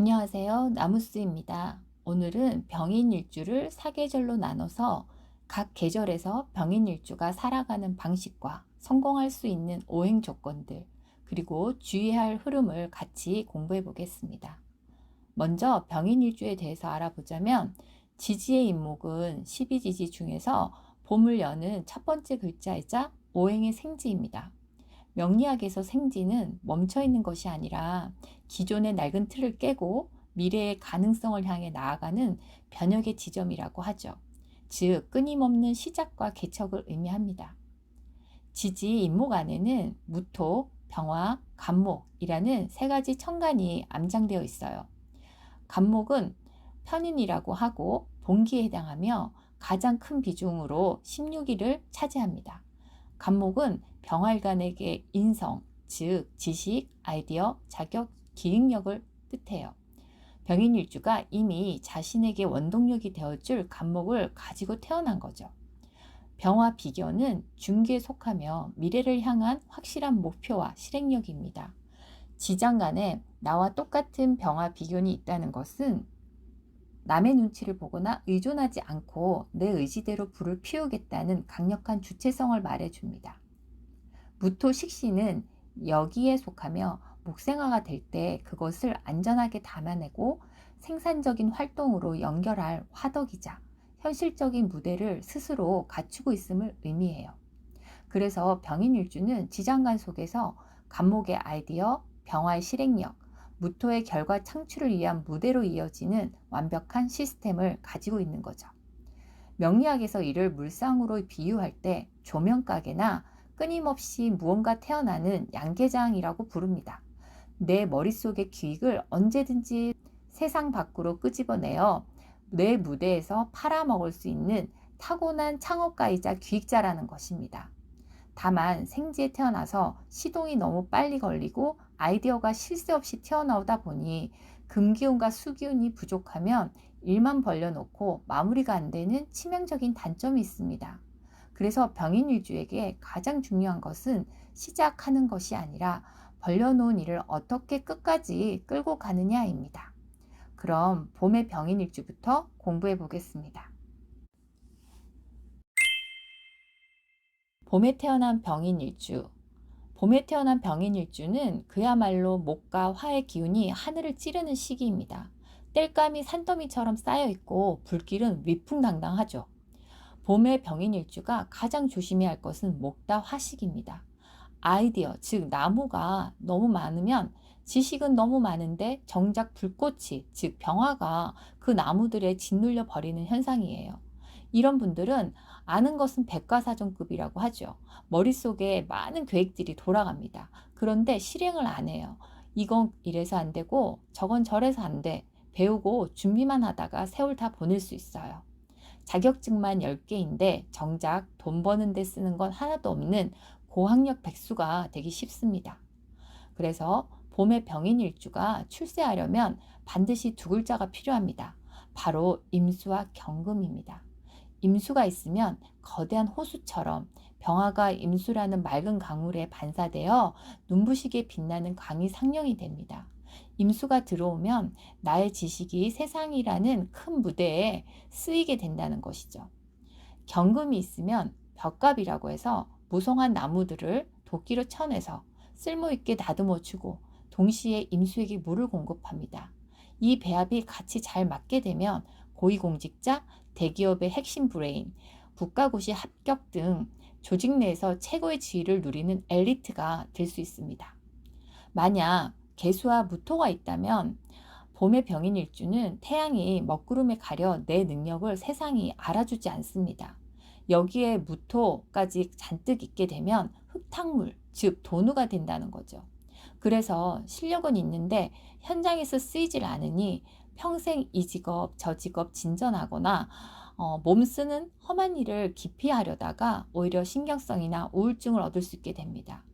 안녕하세요. 나무스입니다. 오늘은 병인일주를 사계절로 나눠서 각 계절에서 병인일주가 살아가는 방식과 성공할 수 있는 오행 조건들, 그리고 주의할 흐름을 같이 공부해 보겠습니다. 먼저 병인일주에 대해서 알아보자면 지지의 임목은 12지지 중에서 봄을 여는 첫 번째 글자이자 오행의 생지입니다. 명리학에서 생지는 멈춰있는 것이 아니라 기존의 낡은 틀을 깨고 미래의 가능성을 향해 나아가는 변혁의 지점이라고 하죠. 즉 끊임없는 시작과 개척을 의미합니다. 지지 임목 안에는 무토, 병화, 간목이라는 세 가지 천간이 암장되어 있어요. 간목은 편인이라고 하고 동기에 해당하며 가장 큰 비중으로 16일을 차지합니다. 간목은 병활간에게 인성, 즉 지식, 아이디어, 자격, 기획력을 뜻해요. 병인일주가 이미 자신에게 원동력이 되어줄 간목을 가지고 태어난 거죠. 병화 비견은 중기에 속하며 미래를 향한 확실한 목표와 실행력입니다. 지장간에 나와 똑같은 병화 비견이 있다는 것은 남의 눈치를 보거나 의존하지 않고 내 의지대로 불을 피우겠다는 강력한 주체성을 말해줍니다. 무토 식신은 여기에 속하며 목생화가 될 때 그것을 안전하게 담아내고 생산적인 활동으로 연결할 화덕이자 현실적인 무대를 스스로 갖추고 있음을 의미해요. 그래서 병인일주는 지장간 속에서 간목의 아이디어, 병화의 실행력, 무토의 결과 창출을 위한 무대로 이어지는 완벽한 시스템을 가지고 있는 거죠. 명리학에서 이를 물상으로 비유할 때 조명가게나 끊임없이 무언가 태어나는 양계장이라고 부릅니다. 내 머릿속의 기획을 언제든지 세상 밖으로 끄집어내어 내 무대에서 팔아먹을 수 있는 타고난 창업가이자 기획자라는 것입니다. 다만 생지에 태어나서 시동이 너무 빨리 걸리고 아이디어가 쉴 새 없이 튀어나오다 보니 금기운과 수기운이 부족하면 일만 벌려놓고 마무리가 안 되는 치명적인 단점이 있습니다. 그래서 병인일주에게 가장 중요한 것은 시작하는 것이 아니라 벌려놓은 일을 어떻게 끝까지 끌고 가느냐입니다. 그럼 봄의 병인일주부터 공부해 보겠습니다. 봄에 태어난 병인일주. 봄에 태어난 병인일주는 그야말로 목과 화의 기운이 하늘을 찌르는 시기입니다. 땔감이 산더미처럼 쌓여있고 불길은 위풍당당하죠. 봄의 병인일주가 가장 조심해야 할 것은 목과 화식입니다. 아이디어, 즉 나무가 너무 많으면 지식은 너무 많은데 정작 불꽃이, 즉 병화가 그 나무들에 짓눌려 버리는 현상이에요. 이런 분들은 아는 것은 백과사전급이라고 하죠. 머릿속에 많은 계획들이 돌아갑니다. 그런데 실행을 안 해요. 이건 이래서 안 되고 저건 저래서 안 돼. 배우고 준비만 하다가 세월 다 보낼 수 있어요. 자격증만 10개인데 정작 돈 버는 데 쓰는 건 하나도 없는 고학력 백수가 되기 쉽습니다. 그래서 봄의 병인일주가 출세하려면 반드시 두 글자가 필요합니다. 바로 임수와 경금입니다. 임수가 있으면 거대한 호수처럼 병화가 임수라는 맑은 강물에 반사되어 눈부시게 빛나는 강이 상령이 됩니다. 임수가 들어오면 나의 지식이 세상이라는 큰 무대에 쓰이게 된다는 것이죠. 경금이 있으면 벽갑이라고 해서 무성한 나무들을 도끼로 쳐내서 쓸모있게 다듬어 주고 동시에 임수에게 물을 공급합니다. 이 배합이 같이 잘 맞게 되면 고위공직자, 대기업의 핵심 브레인, 국가고시 합격 등 조직 내에서 최고의 지위를 누리는 엘리트가 될 수 있습니다. 만약 개수와 무토가 있다면 봄의 병인일주는 태양이 먹구름에 가려 내 능력을 세상이 알아주지 않습니다. 여기에 무토까지 잔뜩 있게 되면 흙탕물, 즉 돈우가 된다는 거죠. 그래서 실력은 있는데 현장에서 쓰이질 않으니 평생 이 직업 저 직업 진전하거나 몸 쓰는 험한 일을 기피하려다가 오히려 신경성이나 우울증을 얻을 수 있게 됩니다.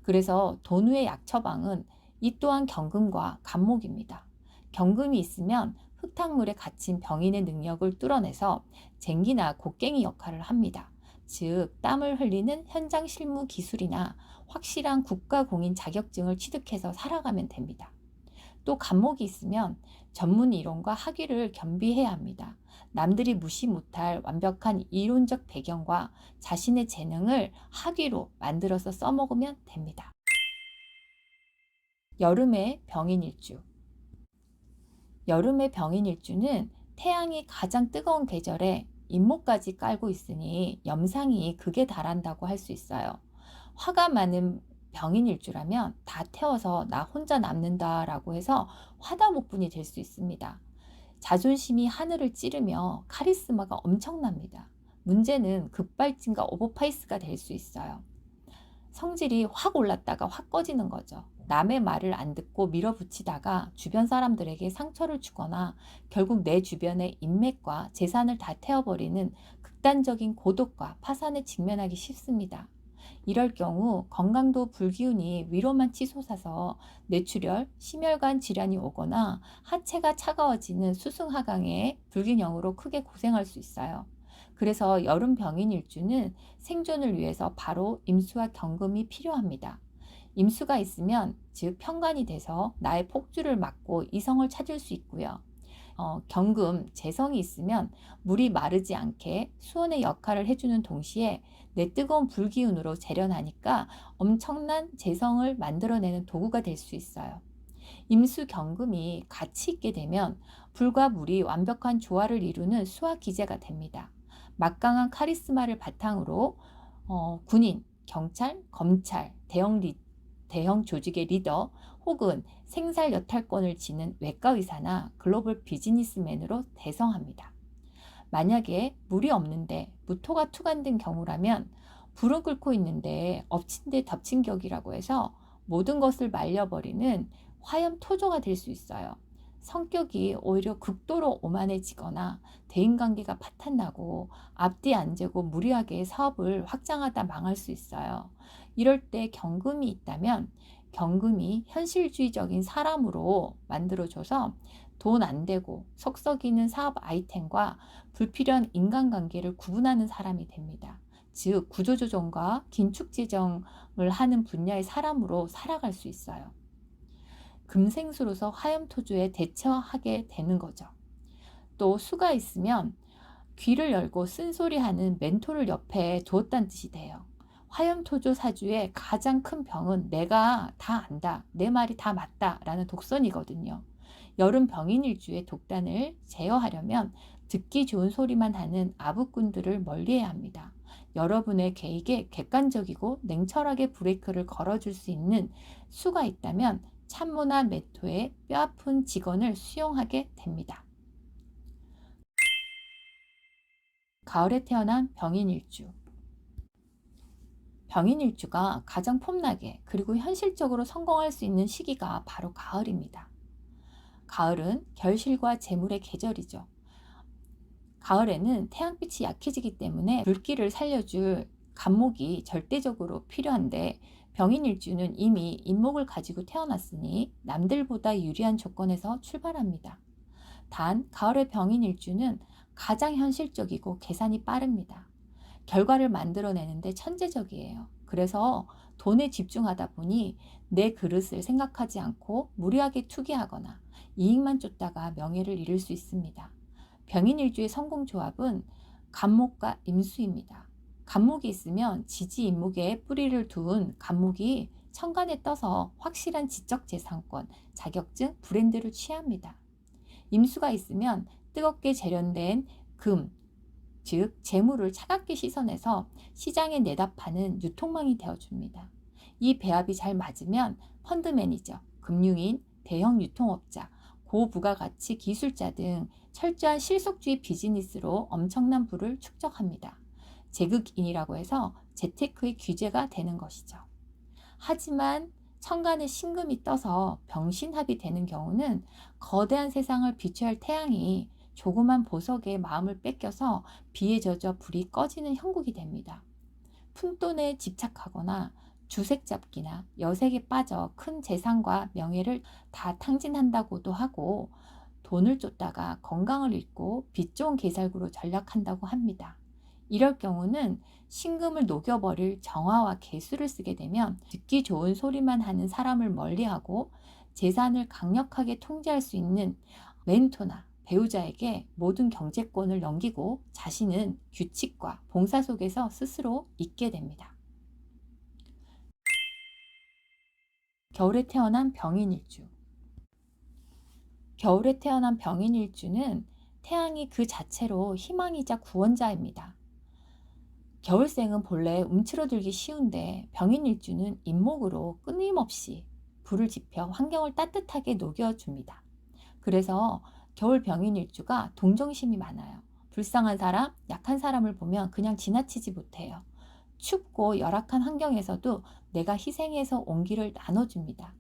그래서 돈우의 약처방은 이 또한 경금과 간목입니다. 경금이 있으면 흙탕물에 갇힌 병인의 능력을 뚫어내서 쟁기나 곡괭이 역할을 합니다. 즉 땀을 흘리는 현장 실무 기술이나 확실한 국가공인 자격증을 취득해서 살아가면 됩니다. 또 간목이 있으면 전문 이론과 학위를 겸비해야 합니다. 남들이 무시 못할 완벽한 이론적 배경과 자신의 재능을 학위로 만들어서 써먹으면 됩니다. 여름의 병인일주. 여름의 병인일주는 태양이 가장 뜨거운 계절에 인모까지 깔고 있으니 염상이 극에 달한다고 할 수 있어요. 화가 많은 병인일주라면 다 태워서 나 혼자 남는다라고 해서 화다목분이 될 수 있습니다. 자존심이 하늘을 찌르며 카리스마가 엄청납니다. 문제는 급발진과 오버파이스가 될 수 있어요. 성질이 확 올랐다가 확 꺼지는 거죠. 남의 말을 안 듣고 밀어붙이다가 주변 사람들에게 상처를 주거나 결국 내 주변의 인맥과 재산을 다 태워버리는 극단적인 고독과 파산에 직면하기 쉽습니다. 이럴 경우 건강도 불기운이 위로만 치솟아서 뇌출혈, 심혈관 질환이 오거나 하체가 차가워지는 수승하강의 불균형으로 크게 고생할 수 있어요. 그래서 여름 병인일주는 생존을 위해서 바로 임수와 경금이 필요합니다. 임수가 있으면 즉 편관이 돼서 나의 폭주를 막고 이성을 찾을 수 있고요. 경금, 재성이 있으면 물이 마르지 않게 수온의 역할을 해주는 동시에 내 뜨거운 불기운으로 재련하니까 엄청난 재성을 만들어내는 도구가 될 수 있어요. 임수, 경금이 같이 있게 되면 불과 물이 완벽한 조화를 이루는 수화 기제가 됩니다. 막강한 카리스마를 바탕으로 군인, 경찰, 검찰, 대형 조직의 리더 혹은 생살 여탈권을 지닌 외과 의사나 글로벌 비즈니스맨으로 대성합니다. 만약에 물이 없는데 무토가 투관된 경우라면 불은 끓고 있는데 엎친 데 덮친 격이라고 해서 모든 것을 말려버리는 화염토조가 될 수 있어요. 성격이 오히려 극도로 오만해지거나 대인관계가 파탄나고 앞뒤 안 재고 무리하게 사업을 확장하다 망할 수 있어요. 이럴 때 경금이 있다면 경금이 현실주의적인 사람으로 만들어줘서 돈 안 되고 속썩이는 사업 아이템과 불필요한 인간관계를 구분하는 사람이 됩니다. 즉 구조조정과 긴축재정을 하는 분야의 사람으로 살아갈 수 있어요. 금생수로서 화염토조에 대처하게 되는 거죠. 또 수가 있으면 귀를 열고 쓴소리하는 멘토를 옆에 두었다는 뜻이 돼요. 화염토조 사주의 가장 큰 병은 내가 다 안다, 내 말이 다 맞다 라는 독선이거든요. 여름 병인일주의 독단을 제어하려면 듣기 좋은 소리만 하는 아부꾼들을 멀리해야 합니다. 여러분의 계획에 객관적이고 냉철하게 브레이크를 걸어줄 수 있는 수가 있다면 참모나 메토의 뼈아픈 직원을 수용하게 됩니다. 가을에 태어난 병인일주. 병인일주가 가장 폼나게 그리고 현실적으로 성공할 수 있는 시기가 바로 가을입니다. 가을은 결실과 재물의 계절이죠. 가을에는 태양빛이 약해지기 때문에 불길을 살려줄 간목이 절대적으로 필요한데 병인일주는 이미 인목을 가지고 태어났으니 남들보다 유리한 조건에서 출발합니다. 단 가을의 병인일주는 가장 현실적이고 계산이 빠릅니다. 결과를 만들어내는데 천재적이에요. 그래서 돈에 집중하다 보니 내 그릇을 생각하지 않고 무리하게 투기하거나 이익만 쫓다가 명예를 잃을 수 있습니다. 병인일주의 성공조합은 간목과 임수입니다. 간목이 있으면 지지인목에 뿌리를 둔 간목이 천간에 떠서 확실한 지적재산권, 자격증, 브랜드를 취합니다. 임수가 있으면 뜨겁게 재련된 금, 즉 재물을 차갑게 씻어내서 시장에 내다 파는 유통망이 되어줍니다. 이 배합이 잘 맞으면 펀드 매니저, 금융인, 대형 유통업자, 고부가가치 기술자 등 철저한 실속주의 비즈니스로 엄청난 부를 축적합니다. 재극인이라고 해서 재테크의 규제가 되는 것이죠. 하지만 천간에 신금이 떠서 병신합이 되는 경우는 거대한 세상을 비추할 태양이 조그만 보석에 마음을 뺏겨서 비에 젖어 불이 꺼지는 형국이 됩니다. 푼돈에 집착하거나 주색 잡기나 여색에 빠져 큰 재산과 명예를 다 탕진한다고도 하고 돈을 쫓다가 건강을 잃고 빚 좋은 개살구로 전락한다고 합니다. 이럴 경우는 신금을 녹여버릴 정화와 개수를 쓰게 되면 듣기 좋은 소리만 하는 사람을 멀리하고 재산을 강력하게 통제할 수 있는 멘토나 배우자에게 모든 경제권을 넘기고 자신은 규칙과 봉사 속에서 스스로 있게 됩니다. 겨울에 태어난 병인일주. 겨울에 태어난 병인일주는 태양이 그 자체로 희망이자 구원자입니다. 겨울생은 본래 움츠러들기 쉬운데 병인일주는 인목으로 끊임없이 불을 지펴 환경을 따뜻하게 녹여줍니다. 그래서 겨울 병인일주가 동정심이 많아요. 불쌍한 사람, 약한 사람을 보면 그냥 지나치지 못해요. 춥고 열악한 환경에서도 내가 희생해서 온기를 나눠줍니다.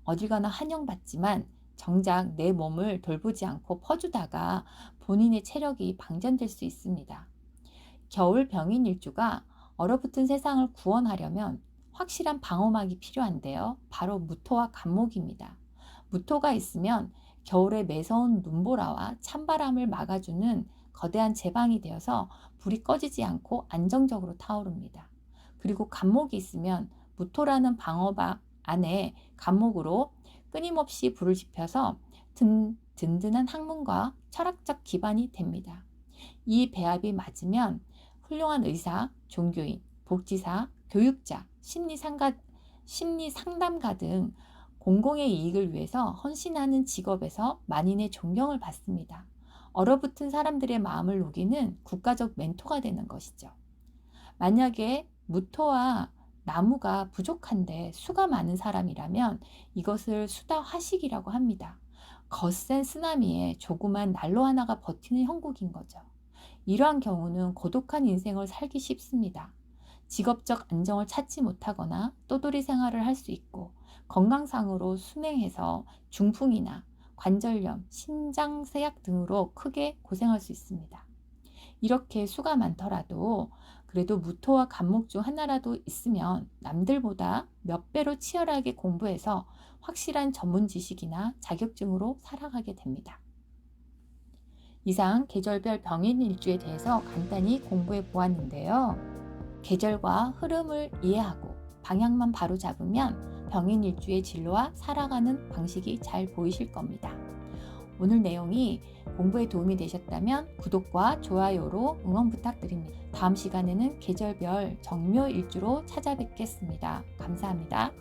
어딜 가나 환영받지만 정작 내 몸을 돌보지 않고 퍼주다가 본인의 체력이 방전될 수 있습니다. 겨울 병인일주가 얼어붙은 세상을 구원하려면 확실한 방어막이 필요한데요. 바로 무토와 간목입니다. 무토가 있으면 겨울의 매서운 눈보라와 찬바람을 막아주는 거대한 제방이 되어서 불이 꺼지지 않고 안정적으로 타오릅니다. 그리고 간목이 있으면 무토라는 방어막 안에 간목으로 끊임없이 불을 지펴서 든든한 학문과 철학적 기반이 됩니다. 이 배합이 맞으면 훌륭한 의사, 종교인, 복지사, 교육자, 심리상담가 등 공공의 이익을 위해서 헌신하는 직업에서 만인의 존경을 받습니다. 얼어붙은 사람들의 마음을 녹이는 국가적 멘토가 되는 것이죠. 만약에 무토와 나무가 부족한데 수가 많은 사람이라면 이것을 수다화식이라고 합니다. 거센 쓰나미에 조그만 난로 하나가 버티는 형국인 거죠. 이러한 경우는 고독한 인생을 살기 쉽습니다. 직업적 안정을 찾지 못하거나 떠돌이 생활을 할 수 있고 건강상으로 순행해서 중풍이나 관절염, 신장쇠약 등으로 크게 고생할 수 있습니다. 이렇게 수가 많더라도 그래도 무토와 간목 중 하나라도 있으면 남들보다 몇 배로 치열하게 공부해서 확실한 전문 지식이나 자격증으로 살아가게 됩니다. 이상 계절별 병인일주에 대해서 간단히 공부해 보았는데요. 계절과 흐름을 이해하고 방향만 바로 잡으면 병인일주의 진로와 살아가는 방식이 잘 보이실 겁니다. 오늘 내용이 공부에 도움이 되셨다면 구독과 좋아요로 응원 부탁드립니다. 다음 시간에는 계절별 정묘일주로 찾아뵙겠습니다. 감사합니다.